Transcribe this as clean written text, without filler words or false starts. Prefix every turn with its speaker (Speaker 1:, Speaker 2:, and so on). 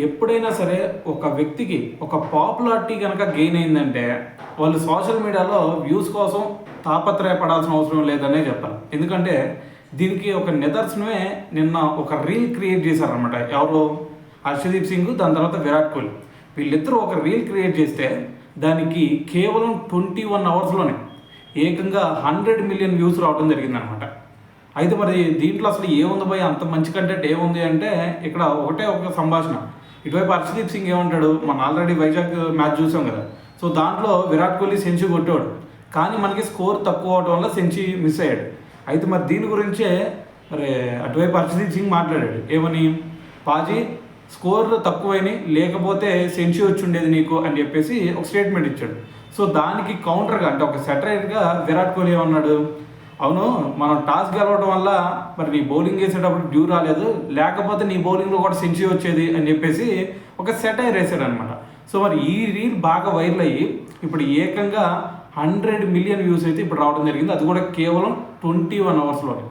Speaker 1: ఎప్పుడైనా సరే ఒక వ్యక్తికి ఒక పాపులారిటీ కనుక గెయిన్ అయిందంటే వాళ్ళు సోషల్ మీడియాలో వ్యూస్ కోసం తాపత్రయపడాల్సిన అవసరం లేదనే చెప్పాలి. ఎందుకంటే దీనికి ఒక నిదర్శనమే నిన్న ఒక రీల్ క్రియేట్ చేశారనమాట. ఎవరు? హర్షదీప్ సింగ్, దాని తర్వాత విరాట్ కోహ్లీ. వీళ్ళిద్దరూ ఒక రీల్ క్రియేట్ చేస్తే దానికి కేవలం 21 అవర్స్లోనే ఏకంగా 100 మిలియన్ వ్యూస్ రావడం జరిగిందనమాట. అయితే మరి దీంట్లో అసలు ఏముంది భయ్, అంత మంచి కంటెంట్ ఏముంది అంటే ఇక్కడ ఒకటే ఒక సంభాషణ. ఇటువైపు హర్షదీప్ సింగ్ ఏమంటాడు, మనం ఆల్రెడీ వైజాగ్ మ్యాచ్ చూసాం కదా, సో దాంట్లో విరాట్ కోహ్లీ సెంచరీ కొట్టాడు, కానీ మనకి స్కోర్ తక్కువ అవడం వల్ల సెంచరీ మిస్ అయ్యాడు. అయితే మరి దీని గురించే మరి అటువైపు హర్షదీప్ సింగ్ మాట్లాడాడు. ఏమని? పాజీ స్కోర్ తక్కువైనాయి, లేకపోతే సెంచరీ వచ్చి ఉండేది నీకు అని చెప్పేసి ఒక స్టేట్మెంట్ ఇచ్చాడు. సో దానికి కౌంటర్గా, అంటే ఒక సెటరైట్గా విరాట్ కోహ్లీ ఏమన్నాడు, అవును మనం టాస్ గెలవడం వల్ల మరి నీ బౌలింగ్ వేసేటప్పుడు డ్యూ రాలేదు, లేకపోతే నీ బౌలింగ్లో కూడా సెంచరీ వచ్చేది అని చెప్పేసి ఒక సెటైర్ వేసాడు అనమాట. సో మరి ఈ రీల్ బాగా వైరల్ అయ్యి ఇప్పుడు ఏకంగా 100 మిలియన్ వ్యూస్ అయితే ఇప్పుడు రావడం జరిగింది. అది కూడా కేవలం 21 అవర్స్లోనే.